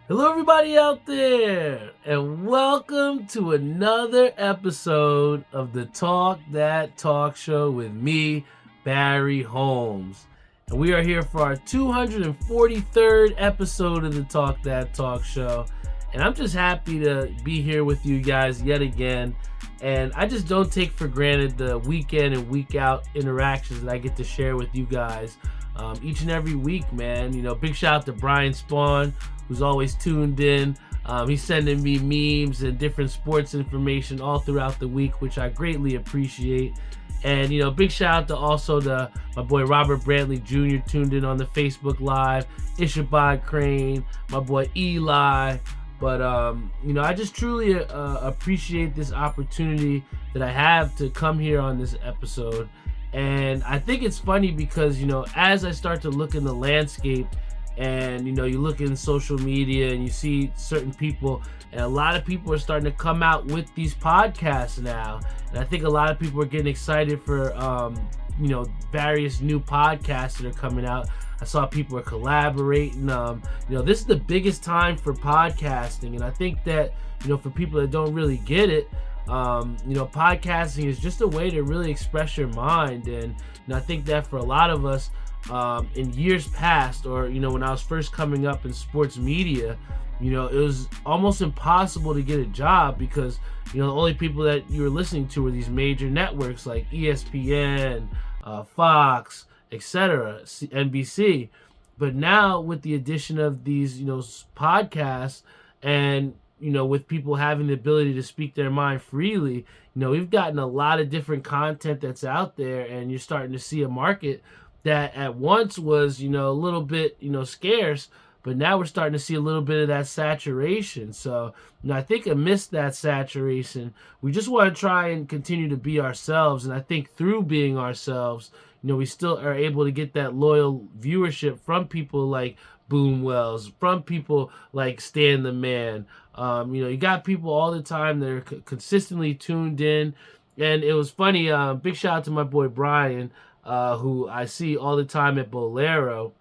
Hello, everybody out there, and welcome to another episode of the Talk That Talk Show with me, Barry Holmes. And we are here for our 243rd episode of the Talk That Talk Show. And I'm just happy to be here with you guys yet again. And I just don't take for granted the week in and week out interactions that I get to share with you guys each and every week, man. You know, big shout out to Brian Spawn, who's always tuned in. He's sending me memes and different sports information all throughout the week, which I greatly appreciate. And, you know, big shout out to also to my boy Robert Brantley Jr. tuned in on the Facebook Live, Ishabod Crane, my boy Eli. But, you know, I just truly appreciate this opportunity that I have to come here on this episode. And I think it's funny because, you know, as I start to look in the landscape and, you know, you look in social media and you see certain people, and a lot of people are starting to come out with these podcasts now. And I think a lot of people are getting excited for, you know, various new podcasts that are coming out. I saw people are collaborating. You know, this is the biggest time for podcasting. And I think that, you know, for people that don't really get it, you know, podcasting is just a way to really express your mind. And I think that for a lot of us, in years past, or, you know, when I was first coming up in sports media, you know, it was almost impossible to get a job because, you know, the only people that you were listening to were these major networks like ESPN, Fox, etc., NBC. But now with the addition of these, you know, podcasts, and, you know, with people having the ability to speak their mind freely, you know, we've gotten a lot of different content that's out there, and you're starting to see a market that at once was, you know, a little bit, you know, scarce, but now we're starting to see a little bit of that saturation. So, you know, I think amidst that saturation, we just want to try and continue to be ourselves. And I think through being ourselves, you know, we still are able to get that loyal viewership from people like Boom Wells, from people like Stan the Man. You know, you got people all the time that are consistently tuned in. And it was funny, big shout out to my boy Brian, who I see all the time at Bolero.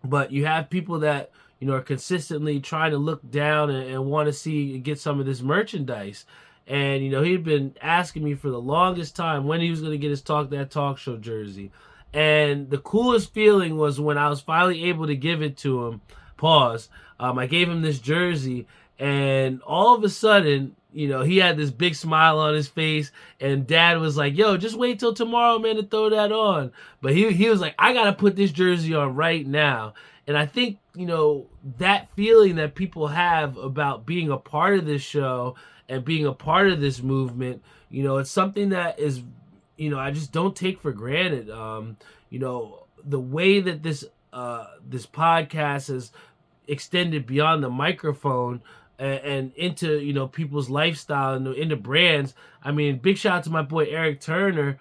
But you have people that, you know, are consistently trying to look down and want to see get some of this merchandise. And, you know, he'd been asking me for the longest time when he was going to get his Talk That Talk Show jersey. And the coolest feeling was when I was finally able to give it to him. Pause. I gave him this jersey, and all of a sudden, you know, he had this big smile on his face, and Dad was like, yo, just wait till tomorrow, man, to throw that on. But he was like, I got to put this jersey on right now. And I think, you know, that feeling that people have about being a part of this show and being a part of this movement, you know, it's something that is, you know, I just don't take for granted. You know, the way that this podcast has extended beyond the microphone and into, you know, people's lifestyle and into brands. I mean, big shout out to my boy Eric Turner.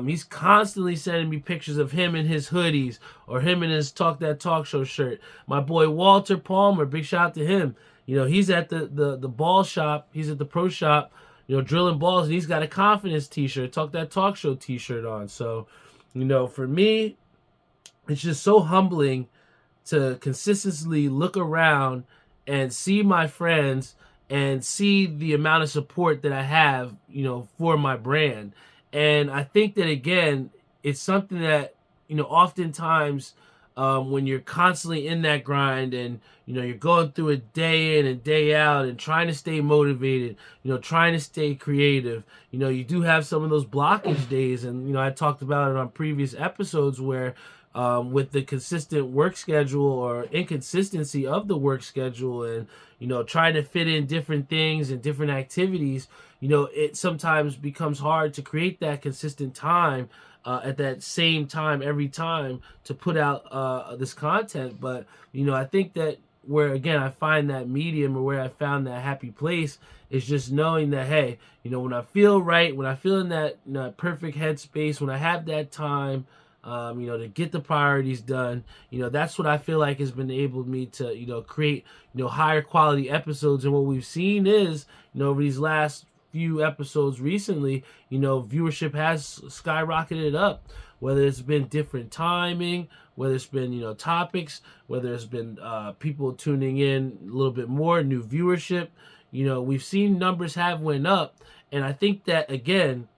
He's constantly sending me pictures of him in his hoodies or him in his Talk That Talk Show shirt. My boy Walter Palmer, big shout out to him. You know, he's at the ball shop. He's at the pro shop, you know, drilling balls, and he's got a confidence t-shirt, Talk That Talk Show t-shirt on. So, you know, for me, it's just so humbling to consistently look around and see my friends and see the amount of support that I have, you know, for my brand. And I think that, again, it's something that, you know, oftentimes when you're constantly in that grind and, you know, you're going through it day in and day out and trying to stay motivated, you know, trying to stay creative, you know, you do have some of those blockage days. And, you know, I talked about it on previous episodes where with the consistent work schedule or inconsistency of the work schedule and, you know, trying to fit in different things and different activities, you know, it sometimes becomes hard to create that consistent time at that same time every time to put out this content. But, you know, I think that where, again, I find that medium or where I found that happy place is just knowing that, hey, you know, when I feel right, when I feel in that, you know, perfect headspace, when I have that time, you know, to get the priorities done, you know, that's what I feel like has been able me to, you know, create, you know, higher quality episodes. And what we've seen is, you know, over these last few episodes recently, you know, viewership has skyrocketed up. whether it's been different timing, whether it's been, topics, whether it's been people tuning in a little bit more, new viewership. We've seen numbers have went up. And I think that, again,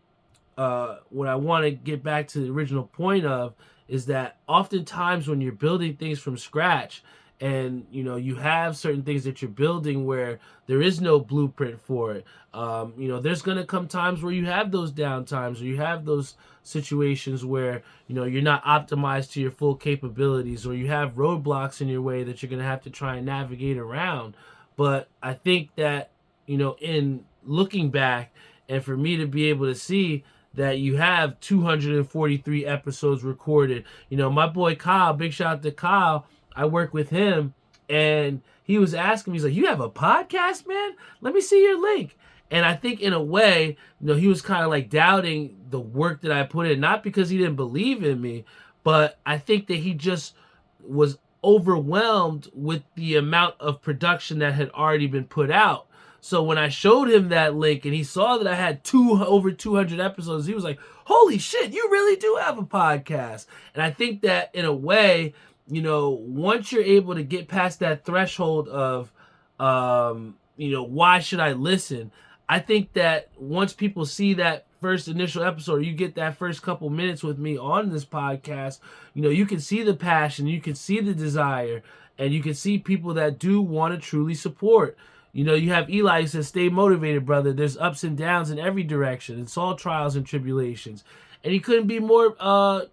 what I want to get back to the original point of is that oftentimes when you're building things from scratch, and you have certain things that you're building where there is no blueprint for it, there's going to come times where you have those down times, or you have those situations where you're not optimized to your full capabilities, or you have roadblocks in your way that you're going to have to try and navigate around. But I think that in looking back, and for me to be able to see that you have 243 episodes recorded. My boy Kyle, big shout out to Kyle. I work with him, and he was asking me, he's like, "You have a podcast, man? Let me see your link." And I think in a way, he was kind of like doubting the work that I put in, not because he didn't believe in me, but I think that he just was overwhelmed with the amount of production that had already been put out. So when I showed him that link and he saw that I had over 200 episodes, he was like, "Holy shit, you really do have a podcast." And I think that in a way, once you're able to get past that threshold of, why should I listen? I think that once people see that first initial episode, you get that first couple minutes with me on this podcast, you can see the passion, you can see the desire, and you can see people that do want to truly support. You have Eli who says, "Stay motivated, brother. There's ups and downs in every direction. It's all trials and tribulations." And he couldn't be more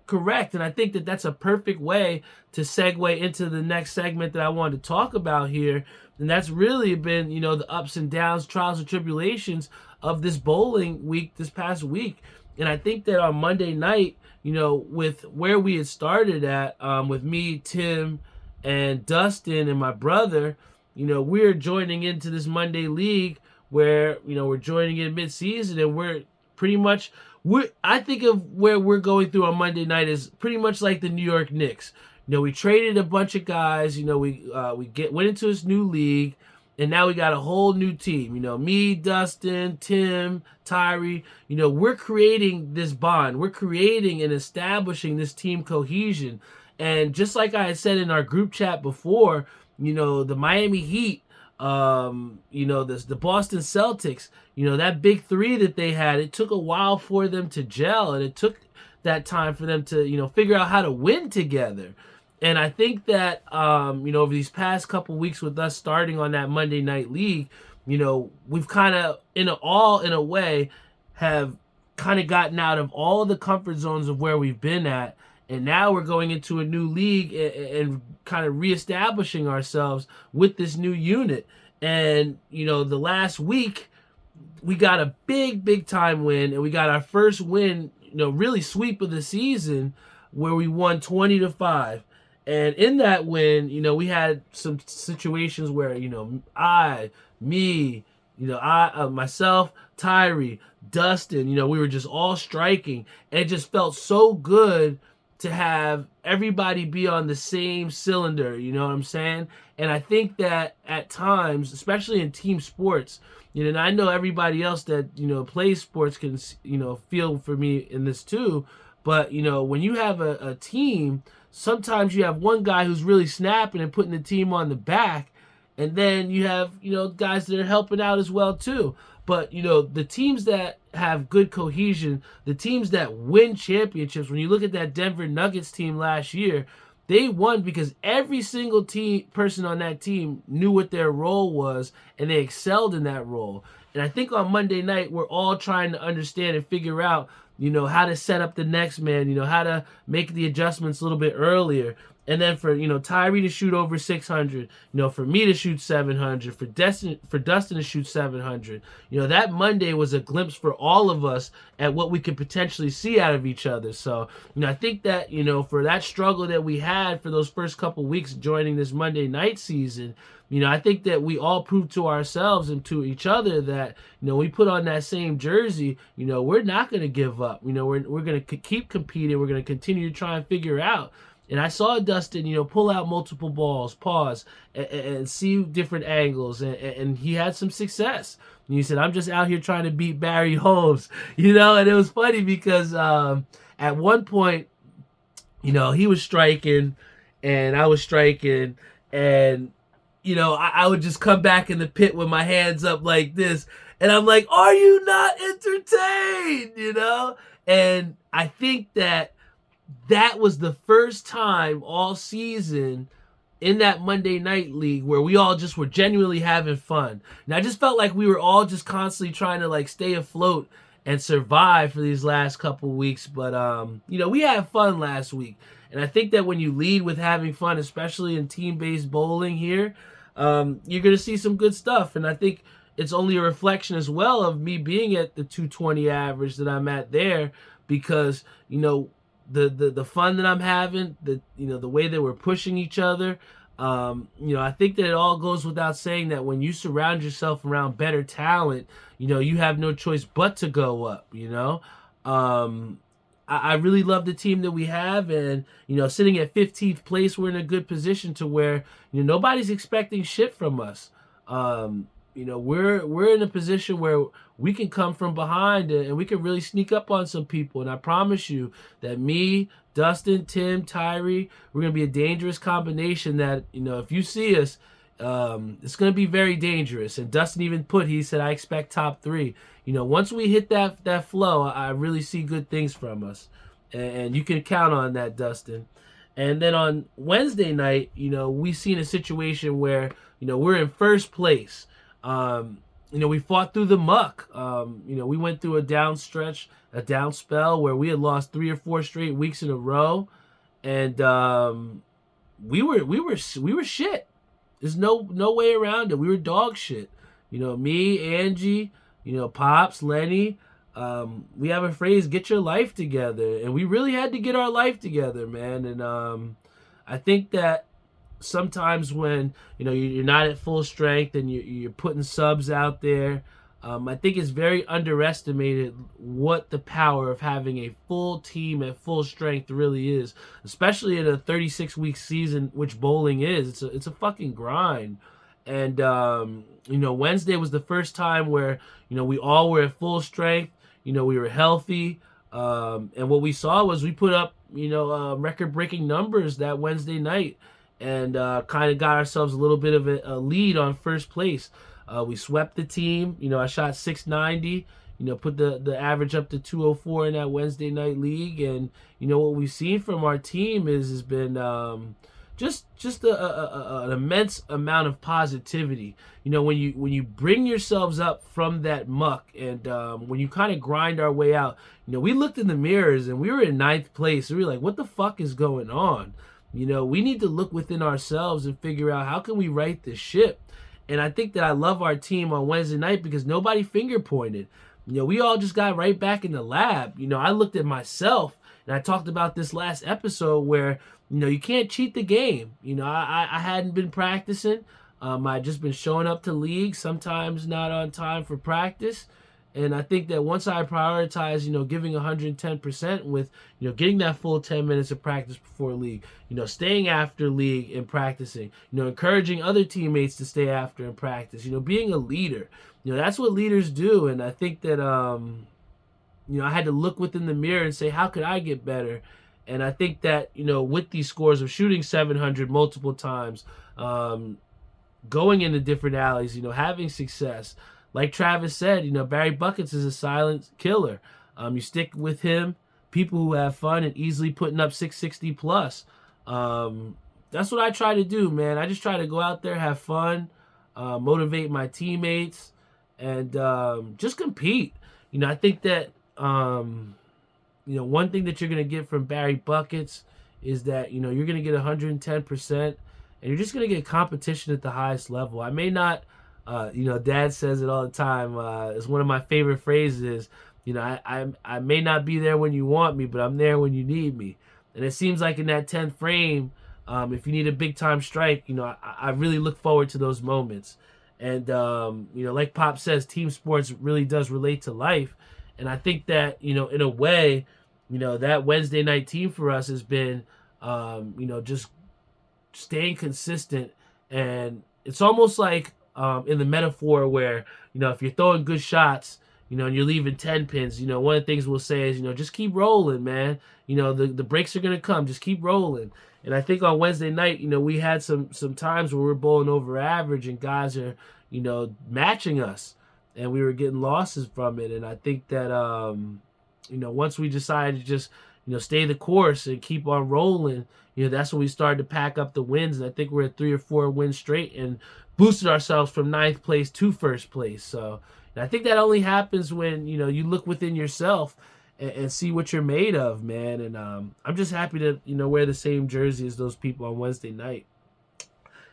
correct. And I think that that's a perfect way to segue into the next segment that I wanted to talk about here. And that's really been, the ups and downs, trials and tribulations of this bowling week, this past week. And I think that on Monday night, with where we had started at, with me, Tim, and Dustin, and my brother, we're joining into this Monday league where, we're joining in mid-season, and we're pretty much, I think of where we're going through on Monday night is pretty much like the New York Knicks. We traded a bunch of guys, we went into this new league, and now we got a whole new team. Me, Dustin, Tim, Tyree, we're creating this bond. We're creating and establishing this team cohesion. And just like I had said in our group chat before, the Miami Heat, the Boston Celtics, that big three that they had, it took a while for them to gel, and it took that time for them to, figure out how to win together. And I think that, over these past couple weeks with us starting on that Monday night league, we've kind of, in a way, have kind of gotten out of all the comfort zones of where we've been at. And now we're going into a new league and kind of reestablishing ourselves with this new unit. And, the last week, we got a big time win. And we got our first win, really sweep of the season, where we won 20-5. And in that win, we had some situations where, myself, Tyree, Dustin, we were just all striking. And it just felt so good to have everybody be on the same cylinder, you know what I'm saying? And I think that at times, especially in team sports, and I know everybody else that, plays sports can, feel for me in this too, but, when you have a team, sometimes you have one guy who's really snapping and putting the team on the back, and then you have, guys that are helping out as well too. But, the teams that have good cohesion, the teams that win championships, when you look at that Denver Nuggets team last year, they won because every single person on that team knew what their role was, and they excelled in that role. And I think on Monday night, we're all trying to understand and figure out, how to set up the next man, how to make the adjustments a little bit earlier. And then for, Tyree to shoot over 600, for me to shoot 700, for Dustin to shoot 700. That Monday was a glimpse for all of us at what we could potentially see out of each other. So, I think that, for that struggle that we had for those first couple weeks joining this Monday night season, I think that we all proved to ourselves and to each other that, we put on that same jersey, we're not going to give up. We're going to keep competing. We're going to continue to try and figure out. And I saw Dustin, pull out multiple balls, pause, and see different angles, and he had some success. And he said, "I'm just out here trying to beat Barry Holmes," and it was funny because at one point, he was striking and I was striking, and I would just come back in the pit with my hands up like this, and I'm like, are you not entertained? And I think that was the first time all season in that Monday night league where we all just were genuinely having fun. And I just felt like we were all just constantly trying to like stay afloat and survive for these last couple weeks. But we had fun last week. And I think that when you lead with having fun, especially in team-based bowling here, you're going to see some good stuff. And I think it's only a reflection as well of me being at the 220 average that I'm at there, because the fun that I'm having, the way that we're pushing each other. I think that it all goes without saying that when you surround yourself around better talent, you have no choice but to go up. I really love the team that we have, and sitting at 15th place, we're in a good position to where nobody's expecting shit from us. We're in a position where we can come from behind and we can really sneak up on some people. And I promise you that me, Dustin, Tim, Tyree, we're gonna be a dangerous combination. That if you see us, it's gonna be very dangerous. And Dustin even he said, I expect top 3. Once we hit that flow, I really see good things from us, and you can count on that, Dustin. And then on Wednesday night, we seen a situation where we're in first place. We fought through the muck. We went through a down spell where we had lost 3 or 4 straight weeks in a row, and we were shit. There's no way around it. We were dog shit. Me, Angie, Pops, Lenny. We have a phrase, get your life together, and we really had to get our life together, man. And I think that sometimes when you're not at full strength and you're putting subs out there, I think it's very underestimated what the power of having a full team at full strength really is, especially in a 36-week season, which bowling is. It's a fucking grind. And Wednesday was the first time where we all were at full strength. We were healthy, and what we saw was we put up record-breaking numbers that Wednesday night, and kind of got ourselves a little bit of a lead on first place. We swept the team. I shot 690. Put the average up to 204 in that Wednesday night league, and what we've seen from our team has been just an immense amount of positivity. When you bring yourselves up from that muck, and when you kind of grind our way out, we looked in the mirrors and we were in 9th place. We were like, what the fuck is going on? We need to look within ourselves and figure out how can we right this ship. And I think that I love our team on Wednesday night because nobody finger pointed. We all just got right back in the lab. I looked at myself, and I talked about this last episode where, you can't cheat the game. I hadn't been practicing. I'd just been showing up to league, sometimes not on time for practice. And I think that once I prioritize, giving 110% with, getting that full 10 minutes of practice before league, staying after league and practicing, encouraging other teammates to stay after and practice, being a leader, that's what leaders do. And I think that, I had to look within the mirror and say, how could I get better? And I think that, with these scores of shooting 700 multiple times, going into different alleys, having success, like Travis said, Barry Buckets is a silent killer. You stick with him, people who have fun and easily putting up 660 plus. That's what I try to do, man. I just try to go out there, have fun, motivate my teammates, and just compete. I think that, one thing that you're going to get from Barry Buckets is that, you're going to get 110%, and you're just going to get competition at the highest level. I may not... Dad says it all the time. It's one of my favorite phrases. I may not be there when you want me, but I'm there when you need me. And it seems like in that 10th frame, if you need a big time strike, I really look forward to those moments. And like Pop says, team sports really does relate to life. And I think that in a way, that Wednesday night team for us has been, just staying consistent. And it's almost like in the metaphor where, if you're throwing good shots, and you're leaving 10 pins, one of the things we'll say is, just keep rolling, man. The breaks are going to come. Just keep rolling. And I think on Wednesday night, we had some times where we're bowling over average and guys are, matching us, and we were getting losses from it. And I think that, once we decided to just, stay the course and keep on rolling, that's when we started to pack up the wins. And I think we're at 3 or 4 wins straight and boosted ourselves from 9th place to 1st place. So I think that only happens when, you look within yourself and see what you're made of, man. And I'm just happy to, wear the same jersey as those people on Wednesday night.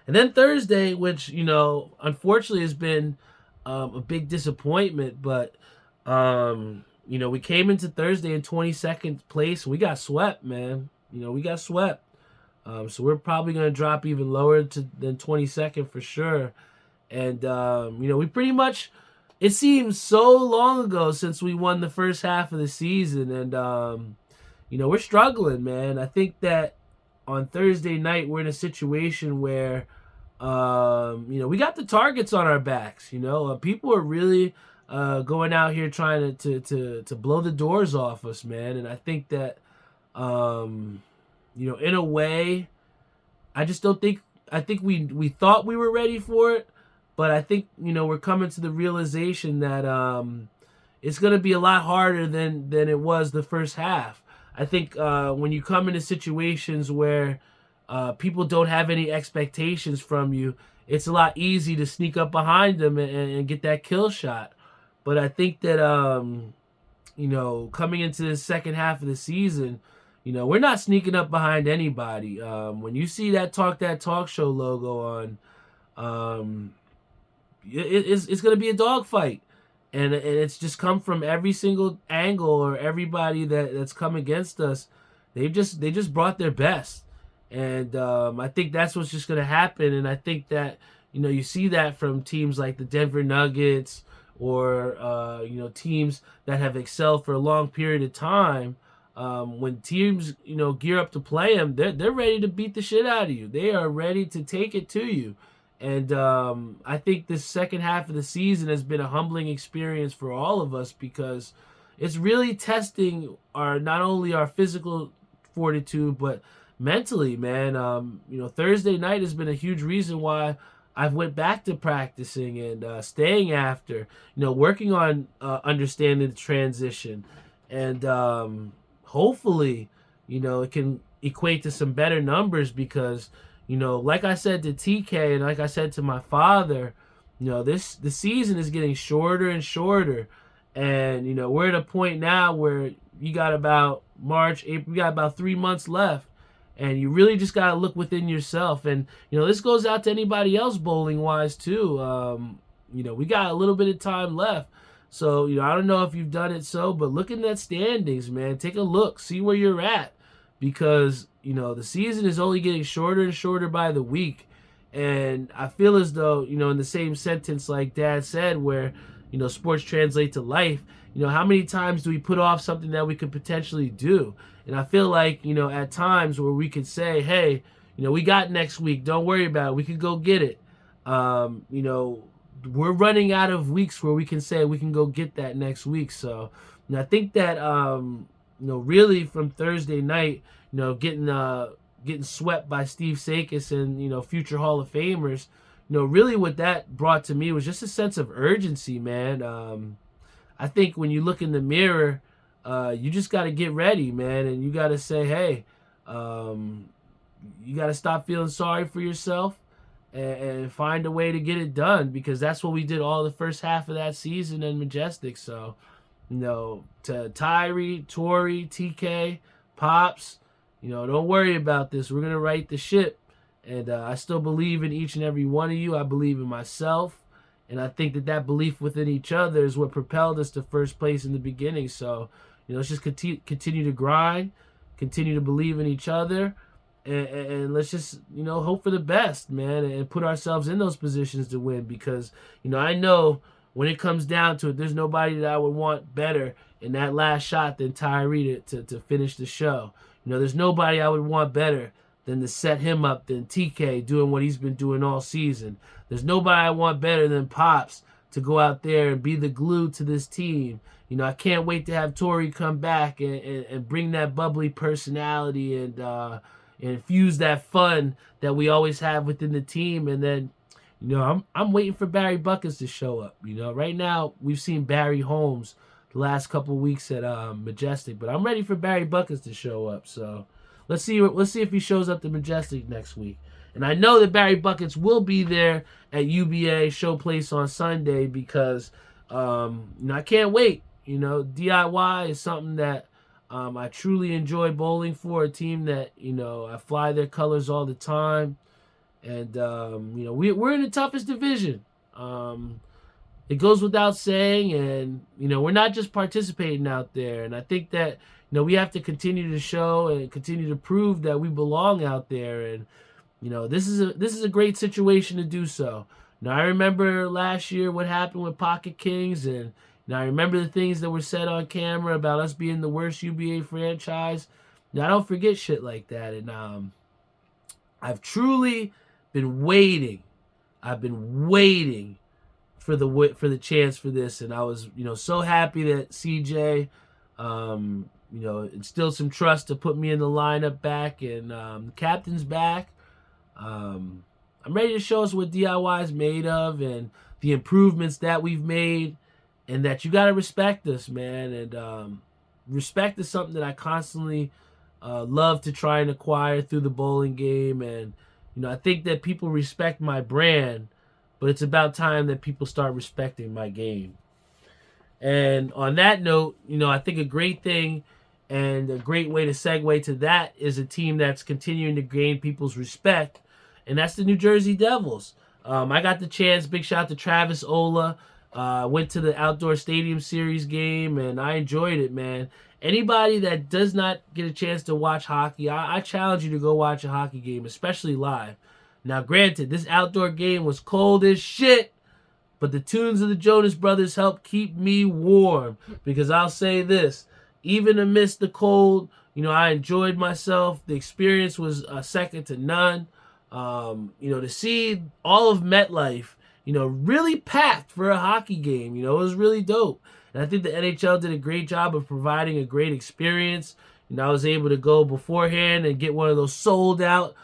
And then Thursday, which, unfortunately has been a big disappointment, but, we came into Thursday in 22nd place. We got swept, man. We got swept. So we're probably going to drop even lower than 22nd for sure. And, we pretty much, it seems so long ago since we won the first half of the season. And, we're struggling, man. I think that on Thursday night, we're in a situation where, we got the targets on our backs. People are really going out here trying to blow the doors off us, man. And I think that, in a way, I just don't think, I think we thought we were ready for it, but I think, we're coming to the realization that it's going to be a lot harder than it was the first half. I think when you come into situations where people don't have any expectations from you, it's a lot easy to sneak up behind them and get that kill shot. But I think that, coming into the second half of the season, we're not sneaking up behind anybody. When you see that Talk Show logo on, it's going to be a dogfight. And it's just come from every single angle, or everybody that's come against us. They just brought their best. And I think that's what's just going to happen. And I think that, you see that from teams like the Denver Nuggets, or teams that have excelled for a long period of time. When teams gear up to play them, they're ready to beat the shit out of you. They are ready to take it to you. And I think this second half of the season has been a humbling experience for all of us, because it's really testing not only our physical fortitude but mentally, man. Thursday night has been a huge reason why I've went back to practicing and staying after, working on understanding the transition. And hopefully, it can equate to some better numbers, because, like I said to TK and like I said to my father, the season is getting shorter and shorter. And, we're at a point now where you got about March, April, we got about 3 months left. And you really just got to look within yourself. And, this goes out to anybody else bowling-wise, too. We got a little bit of time left. So, I don't know if you've done it but look in that standings, man. Take a look. See where you're at. Because, the season is only getting shorter and shorter by the week. And I feel as though, in the same sentence like Dad said, where, sports translate to life, how many times do we put off something that we could potentially do? And I feel like, at times where we could say, hey, we got next week. Don't worry about it. We could go get it. We're running out of weeks where we can say we can go get that next week. So I think that, really from Thursday night, getting swept by Steve Sakis and, future Hall of Famers, really what that brought to me was just a sense of urgency, man. I think when you look in the mirror, you just got to get ready, man. And you got to say, hey, you got to stop feeling sorry for yourself and find a way to get it done, because that's what we did all the first half of that season in Majestic. So, to Tyree, Tori, TK, Pops, don't worry about this. We're going to right the ship. And I still believe in each and every one of you. I believe in myself. And I think that belief within each other is what propelled us to first place in the beginning. So, let's just continue to grind, continue to believe in each other, and let's just, hope for the best, man, and put ourselves in those positions to win. Because, I know when it comes down to it, there's nobody that I would want better in that last shot than Tyree to finish the show. There's nobody I would want better than to set him up than TK doing what he's been doing all season. There's nobody I want better than Pops to go out there and be the glue to this team. I can't wait to have Torrey come back and bring that bubbly personality and infuse that fun that we always have within the team. And then, I'm waiting for Barry Buckets to show up. Right now we've seen Barry Holmes the last couple of weeks at Majestic, but I'm ready for Barry Buckets to show up. So let's see if he shows up to Majestic next week. And I know that Barry Buckets will be there at UBA Showplace on Sunday because I can't wait. DIY is something that I truly enjoy bowling for, a team that I fly their colors all the time. And we're in the toughest division. It goes without saying, and we're not just participating out there. And I think that we have to continue to show and continue to prove that we belong out there. And this is a great situation to do so. I remember last year what happened with Pocket Kings, and I remember the things that were said on camera about us being the worst UBA franchise. I don't forget shit like that, and I've truly been waiting. I've been waiting for the chance for this, and I was so happy that CJ instilled some trust to put me in the lineup back, and the captain's back. I'm ready to show us what DIY is made of and the improvements that we've made, and that you got to respect us, man. And respect is something that I constantly love to try and acquire through the bowling game. And I think that people respect my brand, but it's about time that people start respecting my game. And on that note, I think a great thing and a great way to segue to that is a team that's continuing to gain people's respect, and that's the New Jersey Devils. I got the chance, big shout out to Travis Ola, went to the Outdoor Stadium Series game, and I enjoyed it, man. Anybody that does not get a chance to watch hockey, I challenge you to go watch a hockey game, especially live. Now, granted, this outdoor game was cold as shit, but the tunes of the Jonas Brothers helped keep me warm, because I'll say this, even amidst the cold, I enjoyed myself. The experience was second to none. To see all of MetLife, really packed for a hockey game, it was really dope. And I think the NHL did a great job of providing a great experience. I was able to go beforehand and get one of those sold out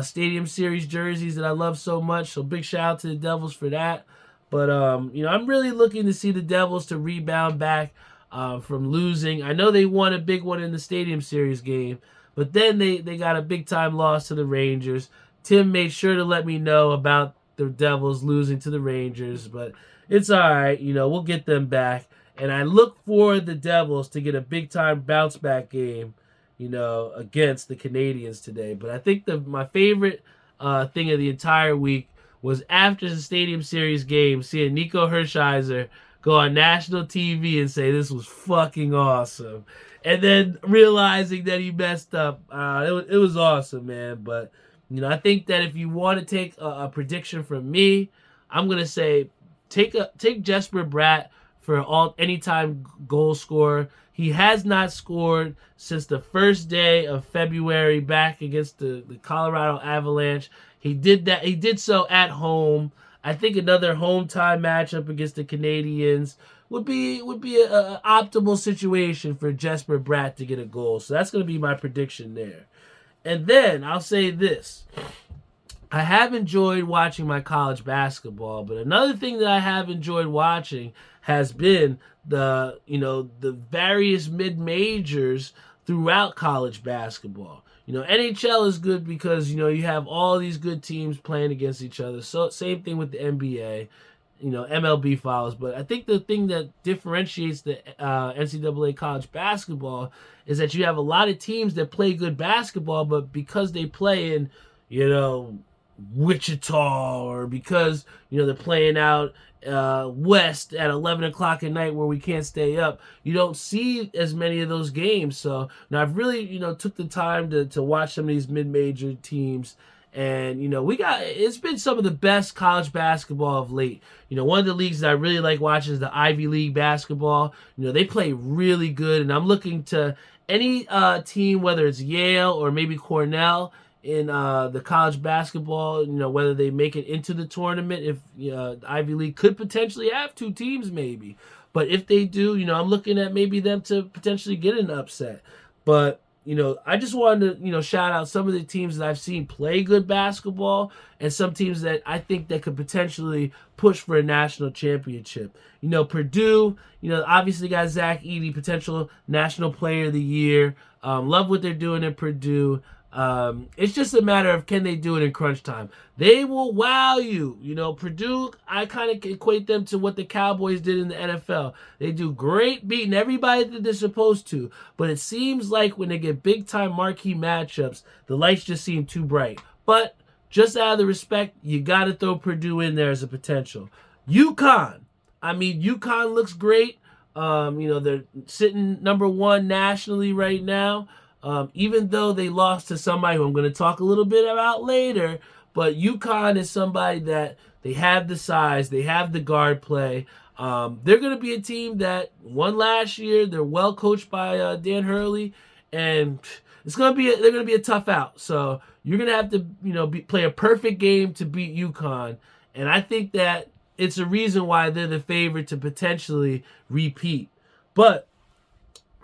Stadium Series jerseys that I love so much. So big shout out to the Devils for that. But, I'm really looking to see the Devils to rebound back from losing. I know they won a big one in the Stadium Series game, but then they got a big-time loss to the Rangers. Tim made sure to let me know about the Devils losing to the Rangers, but it's all right. We'll get them back. And I look for the Devils to get a big-time bounce-back game, against the Canadiens today. But I think my favorite thing of the entire week was after the Stadium Series game, seeing Nico Hershiser go on national TV and say this was fucking awesome. And then realizing that he messed up. It was awesome, man. But, I think that if you want to take a prediction from me, I'm going to say take Jesper Bratt for anytime goal scorer. He has not scored since the first day of February back against the Colorado Avalanche. He did so at home. I think another home time matchup against the Canadiens would be an optimal situation for Jesper Bratt to get a goal. So that's going to be my prediction there. And then I'll say this. I have enjoyed watching my college basketball, but another thing that I have enjoyed watching has been the various mid-majors throughout college basketball. NHL is good because, you have all these good teams playing against each other. So same thing with the NBA. MLB follows. But I think the thing that differentiates the NCAA college basketball is that you have a lot of teams that play good basketball, but because they play in, Wichita, or because, they're playing out west at 11 o'clock at night where we can't stay up, you don't see as many of those games. So now I've really, took the time to watch some of these mid-major teams. And, it's been some of the best college basketball of late. One of the leagues that I really like watching is the Ivy League basketball. They play really good, and I'm looking to any team, whether it's Yale or maybe Cornell, in the college basketball, whether they make it into the tournament. If the Ivy League could potentially have 2 teams, maybe. But if they do, I'm looking at maybe them to potentially get an upset. But I just wanted to, shout out some of the teams that I've seen play good basketball and some teams that I think that could potentially push for a national championship. Purdue, obviously got Zach Edey, potential national player of the year. Love what they're doing in Purdue. It's just a matter of can they do it in crunch time. They will wow you. Purdue, I kind of equate them to what the Cowboys did in the NFL. They do great beating everybody that they're supposed to, but it seems like when they get big-time marquee matchups, the lights just seem too bright. But just out of the respect, you got to throw Purdue in there as a potential. UConn. UConn looks great. They're sitting number 1 nationally right now. Even though they lost to somebody who I'm going to talk a little bit about later, but UConn is somebody that they have the size, they have the guard play. They're going to be a team that won last year. They're well coached by Dan Hurley, and they're going to be a tough out. So you're going to have to play a perfect game to beat UConn, and I think that it's a reason why they're the favorite to potentially repeat. But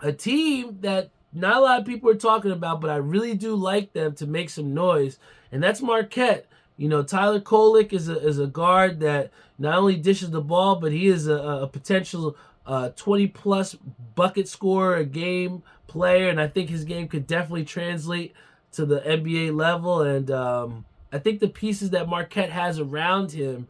a team that not a lot of people are talking about, but I really do like them to make some noise, and that's Marquette. Tyler Kolek is a guard that not only dishes the ball, but he is a potential 20-plus bucket scorer a game player, and I think his game could definitely translate to the NBA level, and I think the pieces that Marquette has around him,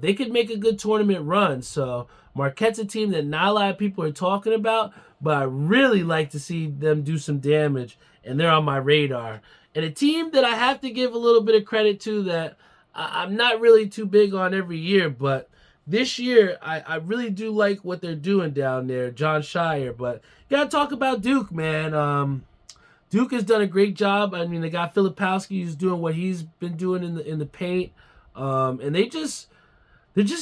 they could make a good tournament run. So Marquette's a team that not a lot of people are talking about, but I really like to see them do some damage, and they're on my radar. And a team that I have to give a little bit of credit to that I'm not really too big on every year, but this year I really do like what they're doing down there, John Shire. But you got to talk about Duke, man. Duke has done a great job. They got Filipowski who's doing what he's been doing in the paint. And they're just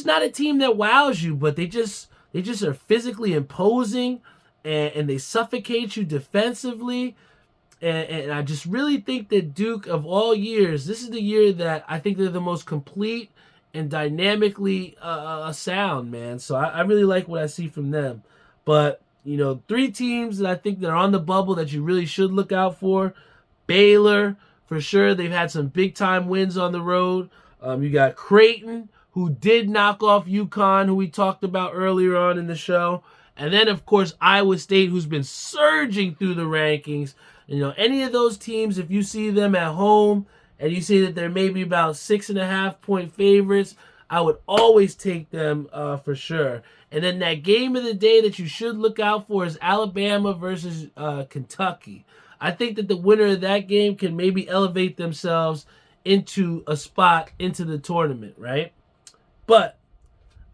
not a team that wows you, but they just are physically imposing, and they suffocate you defensively. And I just really think that Duke, of all years, this is the year that I think they're the most complete and dynamically sound, man. So I really like what I see from them. But 3 teams that I think that are on the bubble that you really should look out for. Baylor, for sure. They've had some big-time wins on the road. You got Creighton, who did knock off UConn, who we talked about earlier on in the show. And then, of course, Iowa State, who's been surging through the rankings. Any of those teams, if you see them at home and you see that they're maybe about 6.5-point favorites, I would always take them for sure. And then that game of the day that you should look out for is Alabama versus Kentucky. I think that the winner of that game can maybe elevate themselves into a spot into the tournament, right? But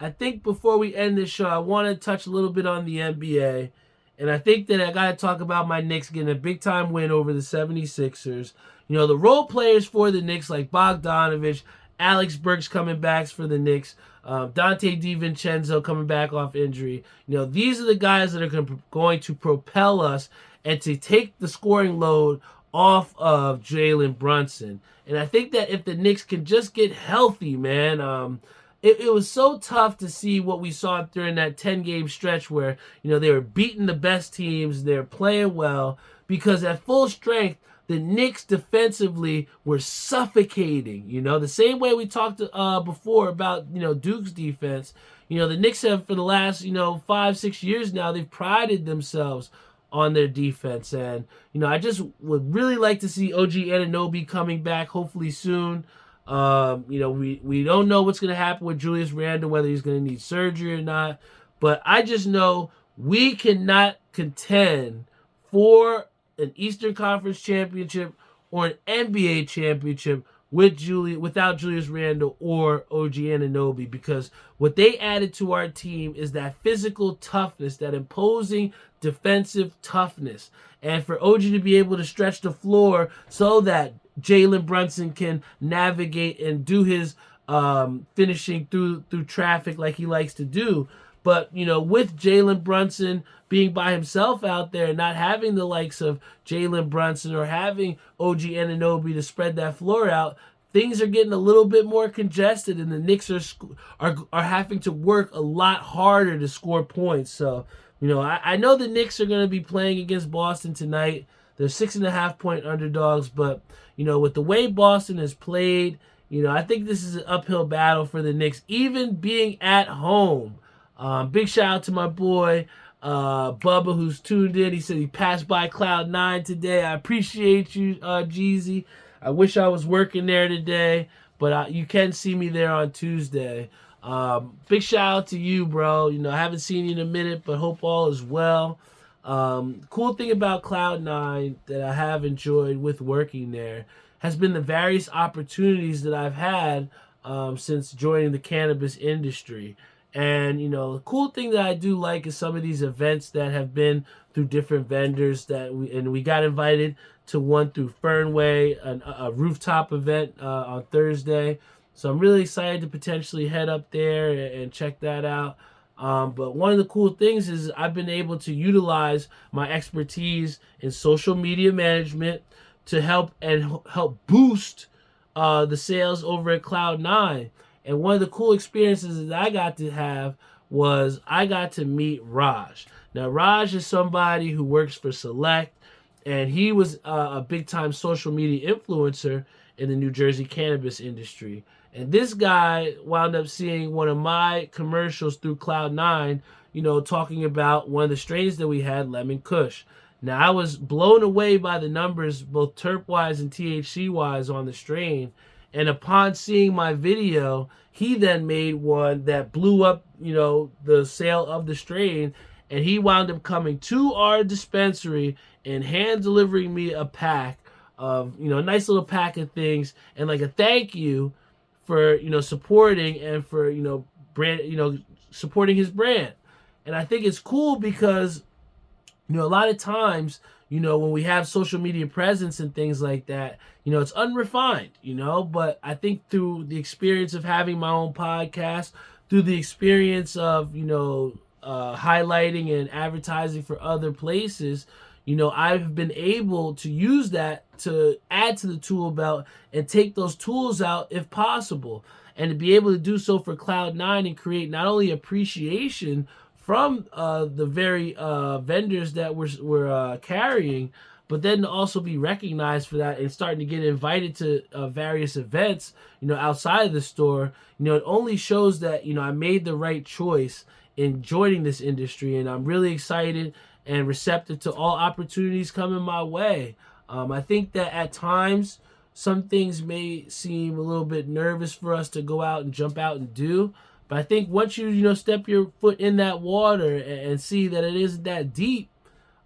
I think before we end this show, I want to touch a little bit on the NBA. And I think that I got to talk about my Knicks getting a big-time win over the 76ers. The role players for the Knicks, like Bogdanovich, Alex Burks coming back for the Knicks, Dante DiVincenzo coming back off injury. These are the guys that are going to propel us and to take the scoring load off of Jalen Brunson. And I think that if the Knicks can just get healthy, man, it was so tough to see what we saw during that 10-game stretch where, they were beating the best teams, they were playing well, because at full strength, the Knicks defensively were suffocating. The same way we talked before about, Duke's defense. The Knicks have, for the last, 5-6 years now, they've prided themselves on their defense. And, I just would really like to see OG Anunoby coming back hopefully soon. We don't know what's going to happen with Julius Randle, whether he's going to need surgery or not. But I just know we cannot contend for an Eastern Conference championship or an NBA championship without Julius Randle or OG Anunoby, because what they added to our team is that physical toughness, that imposing defensive toughness. And for OG to be able to stretch the floor so that Jalen Brunson can navigate and do his finishing through traffic like he likes to do, But, with Jalen Brunson being by himself out there, not having the likes of Jalen Brunson or having OG Anunoby to spread that floor out, things are getting a little bit more congested, and the Knicks are having to work a lot harder to score points. So, I know the Knicks are going to be playing against Boston tonight. They're 6.5-point underdogs, but, with the way Boston has played, I think this is an uphill battle for the Knicks, even being at home. Big shout out to my boy, Bubba, who's tuned in. He said he passed by Cloud9 today. I appreciate you, Jeezy. I wish I was working there today, but you can see me there on Tuesday. Big shout out to you, bro. I haven't seen you in a minute, but hope all is well. Cool thing about Cloud9 that I have enjoyed with working there has been the various opportunities that I've had since joining the cannabis industry. And, the cool thing that I do like is some of these events that have been through different vendors we got invited to one through Fernway, a rooftop event on Thursday. So I'm really excited to potentially head up there and check that out. But one of the cool things is I've been able to utilize my expertise in social media management to help boost the sales over at Cloud9. And one of the cool experiences that I got to have was I got to meet Raj. Now, Raj is somebody who works for Select, and he was a big-time social media influencer in the New Jersey cannabis industry. And this guy wound up seeing one of my commercials through Cloud9, talking about one of the strains that we had, Lemon Kush. Now, I was blown away by the numbers, both terp-wise and THC-wise on the strain. And upon seeing my video, he then made one that blew up, the sale of the strain. And he wound up coming to our dispensary and hand delivering me a pack of, a nice little pack of things and like a thank you for, supporting and for, supporting his brand. And I think it's cool because, a lot of times, when we have social media presence and things like that, it's unrefined, but I think through the experience of having my own podcast, through the experience of, highlighting and advertising for other places, I've been able to use that to add to the tool belt and take those tools out if possible. And to be able to do so for Cloud9 and create not only appreciation from the very vendors that we're carrying, but then to also be recognized for that and starting to get invited to various events, outside of the store, it only shows that, I made the right choice in joining this industry. And I'm really excited and receptive to all opportunities coming my way. I think that at times, some things may seem a little bit nervous for us to go out and jump out and do. But I think once you, step your foot in that water and see that it isn't that deep,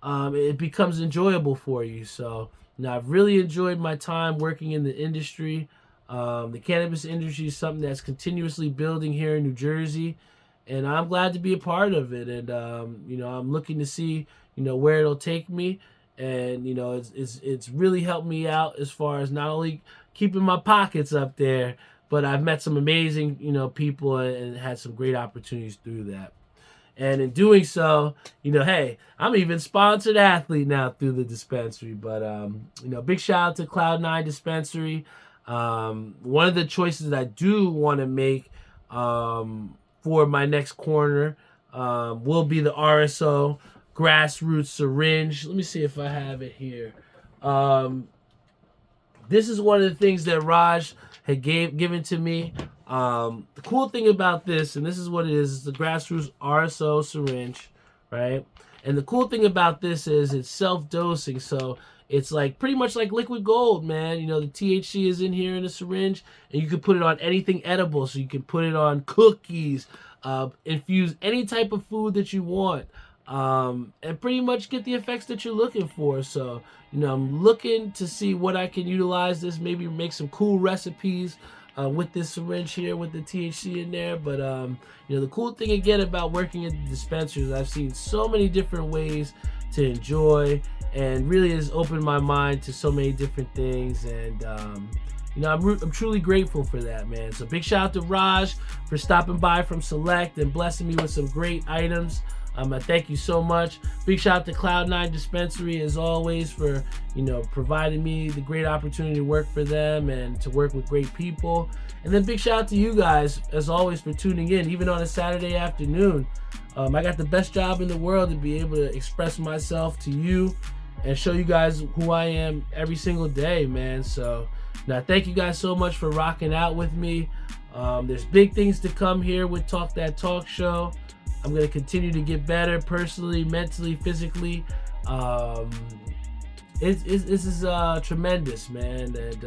it becomes enjoyable for you. So, I've really enjoyed my time working in the industry. The cannabis industry is something that's continuously building here in New Jersey, and I'm glad to be a part of it. And, I'm looking to see, where it'll take me. And, it's really helped me out as far as not only keeping my pockets up there, but I've met some amazing, people and had some great opportunities through that. And in doing so, hey, I'm even sponsored athlete now through the dispensary. But, big shout out to Cloud9 Dispensary. One of the choices that I do want to make for my next corner will be the RSO Grassroots Syringe. Let me see if I have it here. This is one of the things that Raj had given to me. The cool thing about this, and this is what it is, the Grassroots RSO syringe, right? And the cool thing about this is it's self-dosing, so it's like pretty much like liquid gold, man. The THC is in here in the syringe, and you can put it on anything edible. So you can put it on cookies, infuse any type of food that you want, and pretty much get the effects that you're looking for. So, I'm looking to see what I can utilize this, maybe make some cool recipes with this syringe here with the THC in there. But, the cool thing again about working at the dispensaries, I've seen so many different ways to enjoy and really has opened my mind to so many different things. And, I'm truly grateful for that, man. So big shout out to Raj for stopping by from Select and blessing me with some great items. I thank you so much. Big shout out to Cloud9 Dispensary as always for, providing me the great opportunity to work for them and to work with great people. And then big shout out to you guys as always for tuning in, even on a Saturday afternoon. I got the best job in the world to be able to express myself to you and show you guys who I am every single day, man. So now thank you guys so much for rocking out with me. There's big things to come here with Talk That Talk Show. I'm going to continue to get better personally, mentally, physically. This is tremendous, man. And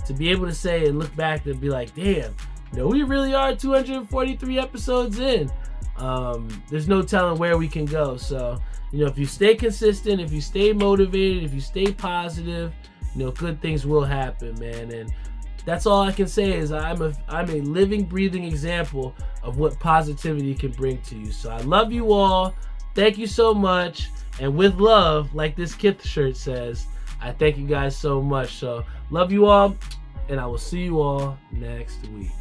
to be able to say and look back and be like, damn, we really are 243 episodes in. There's no telling where we can go. So, if you stay consistent, if you stay motivated, if you stay positive, good things will happen, man. And that's all I can say is I'm a living, breathing example of what positivity can bring to you. So I love you all. Thank you so much. And with love, like this Kith shirt says, I thank you guys so much. So love you all, and I will see you all next week.